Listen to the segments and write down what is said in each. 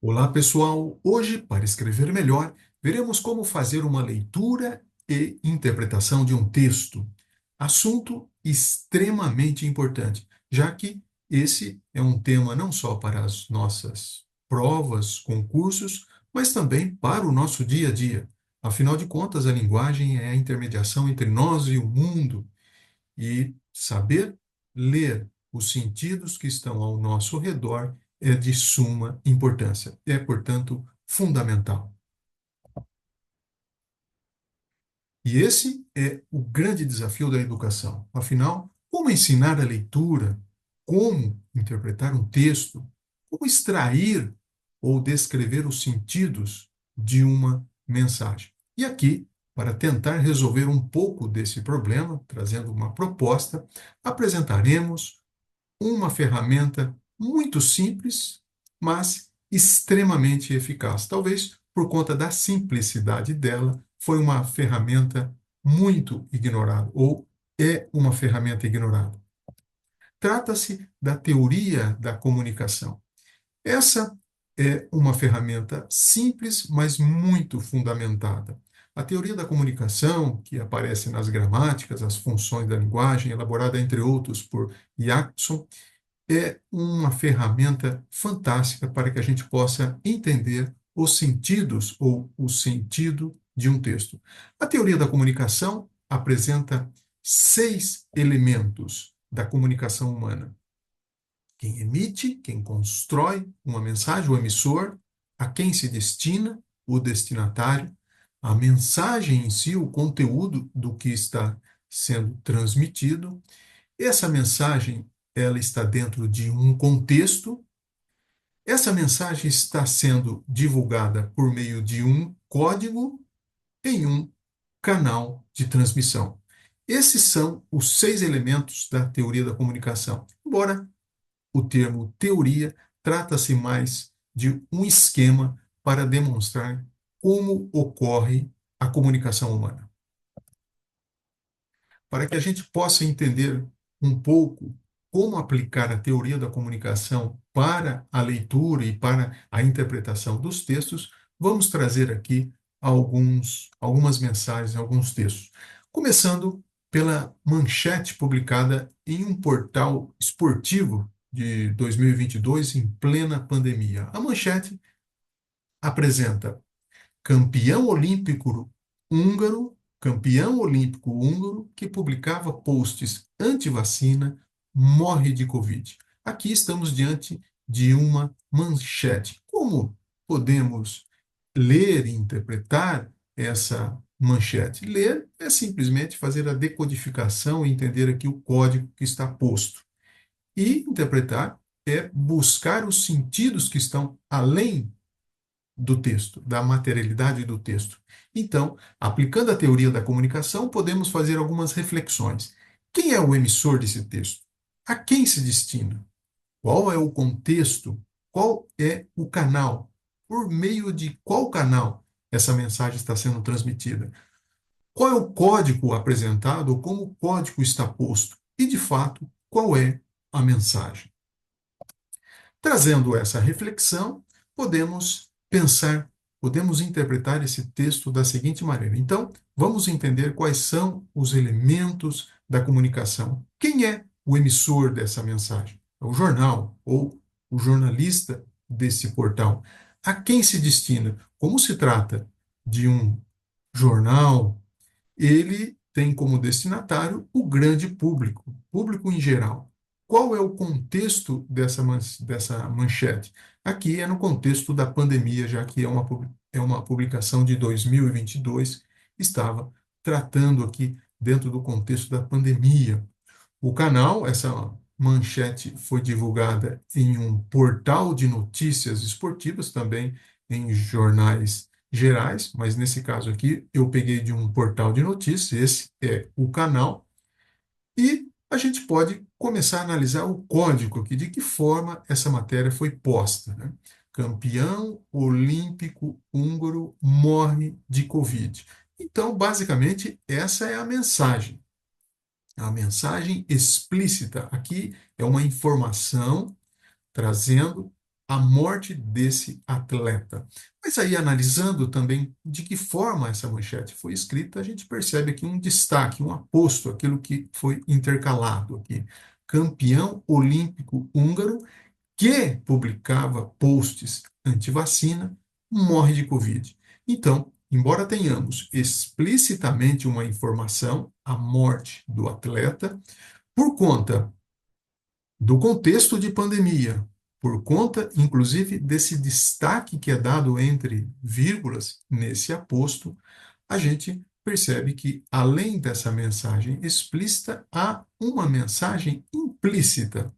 Olá, pessoal! Hoje, para escrever melhor, veremos como fazer uma leitura e interpretação de um texto. Assunto extremamente importante, já que esse é um tema não só para as nossas provas, concursos, mas também para o nosso dia a dia. Afinal de contas, a linguagem é a intermediação entre nós e o mundo, e saber ler os sentidos que estão ao nosso redor é de suma importância. É, portanto, fundamental. E esse é o grande desafio da educação. Afinal, como ensinar a leitura, como interpretar um texto, como extrair ou descrever os sentidos de uma mensagem. E aqui, para tentar resolver um pouco desse problema, trazendo uma proposta, apresentaremos uma ferramenta muito simples, mas extremamente eficaz. Talvez por conta da simplicidade dela, foi uma ferramenta muito ignorada, ou é uma ferramenta ignorada. Trata-se da teoria da comunicação. Essa é uma ferramenta simples, mas muito fundamentada. A teoria da comunicação, que aparece nas gramáticas, as funções da linguagem, elaborada, entre outros, por Jackson, é uma ferramenta fantástica para que a gente possa entender os sentidos ou o sentido de um texto. A teoria da comunicação apresenta 6 elementos da comunicação humana: quem emite, quem constrói uma mensagem, o emissor, a quem se destina, o destinatário, a mensagem em si, o conteúdo do que está sendo transmitido. Essa mensagem, ela está dentro de um contexto. Essa mensagem está sendo divulgada por meio de um código em um canal de transmissão. Esses são os 6 elementos da teoria da comunicação. Embora o termo teoria trata-se mais de um esquema para demonstrar como ocorre a comunicação humana. Para que a gente possa entender um pouco como aplicar a teoria da comunicação para a leitura e para a interpretação dos textos, vamos trazer aqui algumas mensagens, alguns textos. Começando pela manchete publicada em um portal esportivo de 2022, em plena pandemia. A manchete apresenta: campeão olímpico húngaro que publicava posts anti-vacina morre de Covid. Aqui estamos diante de uma manchete. Como podemos ler e interpretar essa manchete? Ler é simplesmente fazer a decodificação e entender aqui o código que está posto. E interpretar é buscar os sentidos que estão além do texto, da materialidade do texto. Então, aplicando a teoria da comunicação, podemos fazer algumas reflexões. Quem é o emissor desse texto? A quem se destina? Qual é o contexto? Qual é o canal? Por meio de qual canal essa mensagem está sendo transmitida? Qual é o código apresentado ou como o código está posto? E, de fato, qual é a mensagem? Trazendo essa reflexão, podemos pensar, podemos interpretar esse texto da seguinte maneira. Então, vamos entender quais são os elementos da comunicação. Quem é o emissor dessa mensagem? É o jornal ou o jornalista desse portal. A quem se destina? Como se trata de um jornal, ele tem como destinatário o grande público, público em geral. Qual é o contexto dessa manchete? Aqui é no contexto da pandemia, já que é uma publicação de 2022, estava tratando aqui dentro do contexto da pandemia. O canal, essa manchete foi divulgada em um portal de notícias esportivas, também em jornais gerais, mas nesse caso aqui eu peguei de um portal de notícias, esse é o canal, e a gente pode começar a analisar o código aqui, de que forma essa matéria foi posta, né? Campeão olímpico húngaro morre de Covid. Então, basicamente, essa é a mensagem. A mensagem explícita aqui é uma informação trazendo a morte desse atleta. Mas aí, analisando também de que forma essa manchete foi escrita, a gente percebe aqui um destaque, um aposto, aquilo que foi intercalado aqui. Campeão olímpico húngaro que publicava posts anti-vacina morre de Covid. Então, embora tenhamos explicitamente uma informação, a morte do atleta, por conta do contexto de pandemia, por conta, inclusive, desse destaque que é dado entre vírgulas nesse aposto, a gente percebe que, além dessa mensagem explícita, há uma mensagem implícita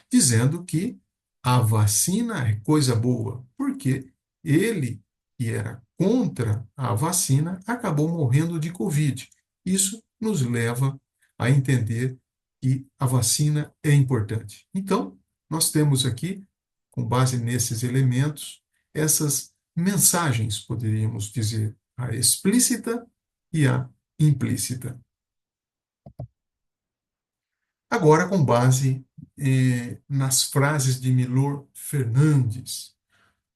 dizendo que a vacina é coisa boa, porque ele, que era contra a vacina, acabou morrendo de Covid. Isso nos leva a entender que a vacina é importante. Então, nós temos aqui, com base nesses elementos, essas mensagens, poderíamos dizer, a explícita e a implícita. Agora, com base nas frases de Milor Fernandes,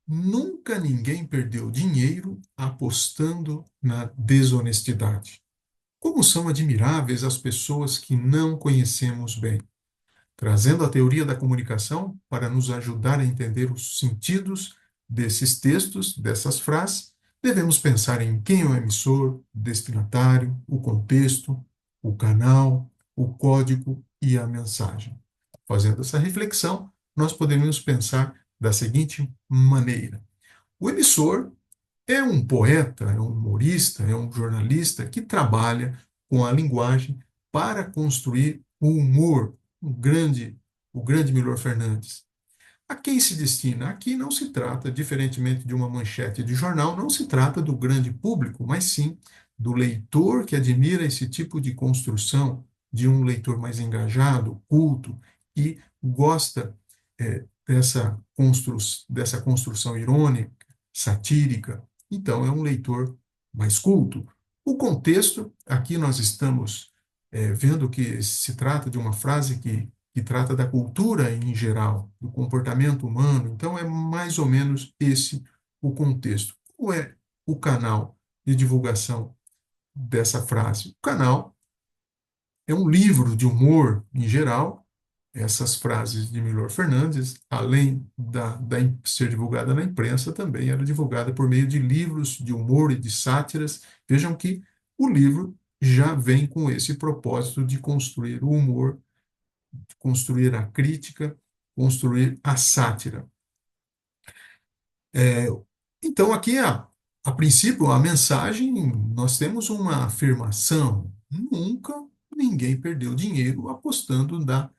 nunca ninguém perdeu dinheiro apostando na desonestidade. Como são admiráveis as pessoas que não conhecemos bem, trazendo a teoria da comunicação para nos ajudar a entender os sentidos desses textos, dessas frases. Devemos pensar em quem é o emissor, o destinatário, o contexto, o canal, o código e a mensagem. Fazendo essa reflexão, nós podemos pensar da seguinte maneira: o emissor é um poeta, é um humorista, é um jornalista que trabalha com a linguagem para construir o humor, o grande Milor Fernandes. A quem se destina? Aqui não se trata, diferentemente de uma manchete de jornal, não se trata do grande público, mas sim do leitor que admira esse tipo de construção, de um leitor mais engajado, culto, que gosta dessa construção irônica, satírica. Então, é um leitor mais culto. O contexto, aqui nós estamos vendo que se trata de uma frase que trata da cultura em geral, do comportamento humano. Então, é mais ou menos esse o contexto. Qual é o canal de divulgação dessa frase? O canal é um livro de humor em geral. Essas frases de Milor Fernandes, além da ser divulgada na imprensa, também era divulgada por meio de livros de humor e de sátiras. Vejam que o livro já vem com esse propósito de construir o humor, construir a crítica, construir a sátira. É, então, aqui, a princípio, a mensagem, nós temos uma afirmação: nunca ninguém perdeu dinheiro apostando na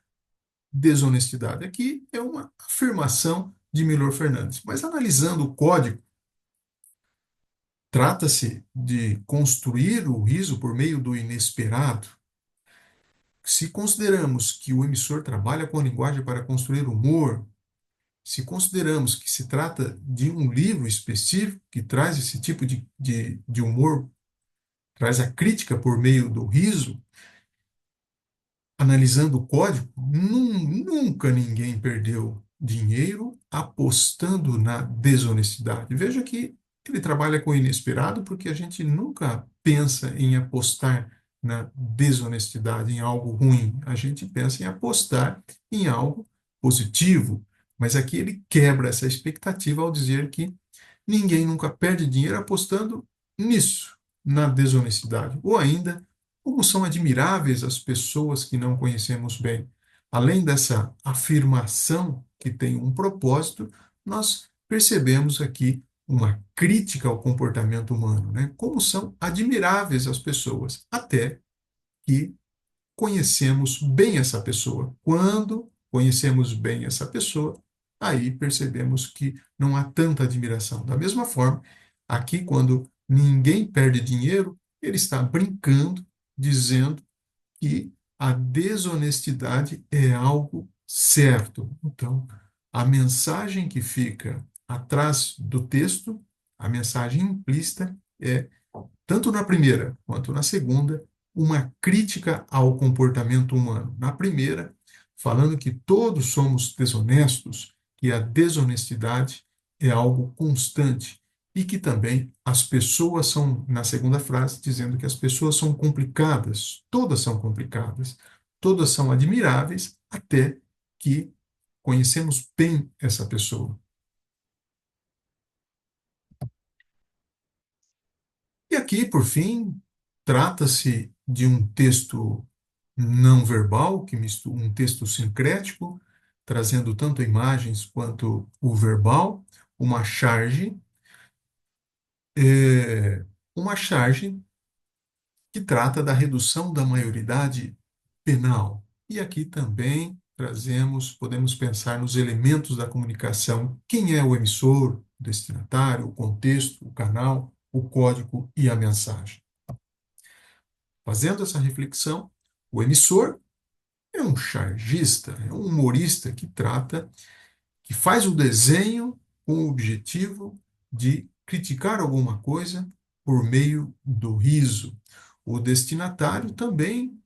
desonestidade. Aqui é uma afirmação de Milor Fernandes. Mas, analisando o código, trata-se de construir o riso por meio do inesperado. Se consideramos que o emissor trabalha com a linguagem para construir humor, se consideramos que se trata de um livro específico que traz esse tipo de humor, traz a crítica por meio do riso, analisando o código, nunca ninguém perdeu dinheiro apostando na desonestidade. Veja que ele trabalha com o inesperado porque a gente nunca pensa em apostar na desonestidade, em algo ruim. A gente pensa em apostar em algo positivo. Mas aqui ele quebra essa expectativa ao dizer que ninguém nunca perde dinheiro apostando nisso, na desonestidade. Ou ainda, como são admiráveis as pessoas que não conhecemos bem. Além dessa afirmação que tem um propósito, nós percebemos aqui uma crítica ao comportamento humano, né? Como são admiráveis as pessoas, até que conhecemos bem essa pessoa. Quando conhecemos bem essa pessoa, aí percebemos que não há tanta admiração. Da mesma forma, aqui, quando ninguém perde dinheiro, ele está brincando, dizendo que a desonestidade é algo certo. Então, a mensagem que fica atrás do texto, a mensagem implícita, é tanto na primeira quanto na segunda, uma crítica ao comportamento humano. Na primeira, falando que todos somos desonestos, que a desonestidade é algo constante e que também as pessoas são, na segunda frase, dizendo que as pessoas são complicadas, todas são admiráveis, até que conhecemos bem essa pessoa. E aqui, por fim, trata-se de um texto não verbal, um texto sincrético, trazendo tanto imagens quanto o verbal, uma charge, é, uma charge que trata da redução da maioridade penal. E aqui também podemos pensar nos elementos da comunicação: quem é o emissor, o destinatário, o contexto, o canal, o código e a mensagem. Fazendo essa reflexão, o emissor é um chargista, é um humorista que faz o desenho com o objetivo de criticar alguma coisa por meio do riso. O destinatário também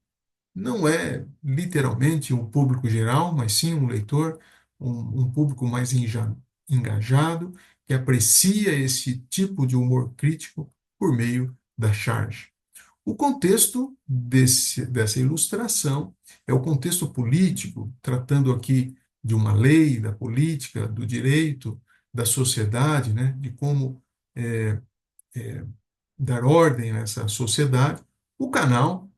não é literalmente um público geral, mas sim um leitor, um público mais engajado, que aprecia esse tipo de humor crítico por meio da charge. O contexto dessa ilustração é o contexto político, tratando aqui de uma lei, da política, do direito, da sociedade, né, de como é, é, dar ordem a essa sociedade. O canal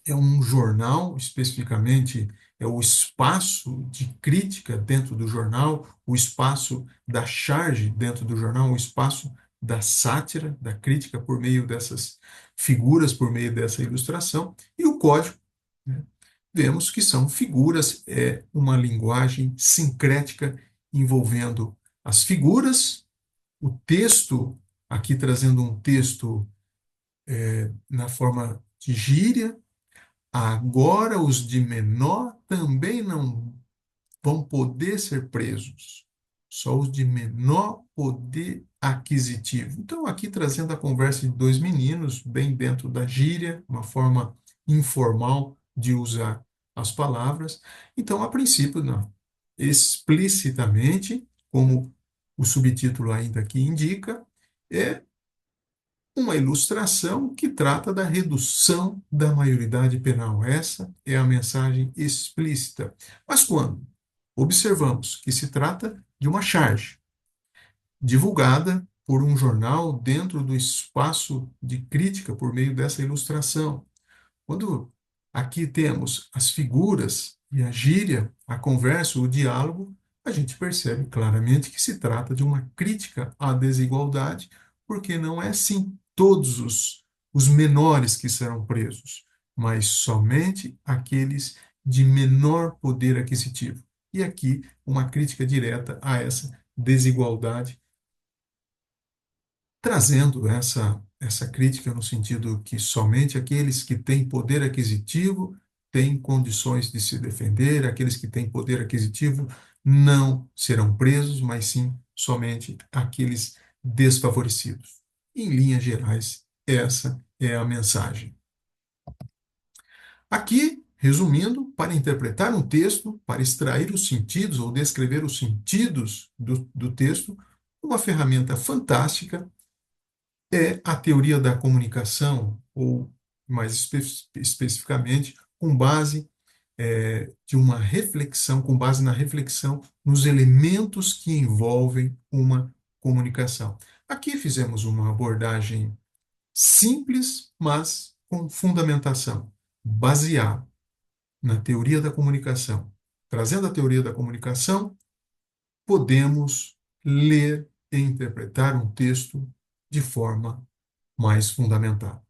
é um jornal, especificamente é o espaço de crítica dentro do jornal, o espaço da charge dentro do jornal, o espaço da sátira, da crítica por meio dessas figuras, por meio dessa ilustração, e o código, né? Vemos que são figuras, é uma linguagem sincrética envolvendo as figuras, o texto, aqui trazendo um texto na forma de gíria. Agora os de menor também não vão poder ser presos, só os de menor poder aquisitivo. Então, aqui trazendo a conversa de dois meninos, bem dentro da gíria, uma forma informal de usar as palavras. Então, a princípio, não. Explicitamente, como o subtítulo ainda aqui indica, é uma ilustração que trata da redução da maioridade penal. Essa é a mensagem explícita. Mas quando observamos que se trata de uma charge divulgada por um jornal dentro do espaço de crítica por meio dessa ilustração, quando aqui temos as figuras e a gíria, a conversa, o diálogo, a gente percebe claramente que se trata de uma crítica à desigualdade, porque não é sim todos os menores que serão presos, mas somente aqueles de menor poder aquisitivo. E aqui uma crítica direta a essa desigualdade, trazendo essa crítica no sentido que somente aqueles que têm poder aquisitivo têm condições de se defender, aqueles que têm poder aquisitivo não serão presos, mas sim somente aqueles desfavorecidos. Em linhas gerais, essa é a mensagem. Aqui, resumindo, para interpretar um texto, para extrair os sentidos ou descrever os sentidos do texto, uma ferramenta fantástica é a teoria da comunicação, ou mais especificamente, com base de uma reflexão, com base na reflexão nos elementos que envolvem uma comunicação. Aqui fizemos uma abordagem simples, mas com fundamentação, baseada na teoria da comunicação. Trazendo a teoria da comunicação, podemos ler e interpretar um texto de forma mais fundamental.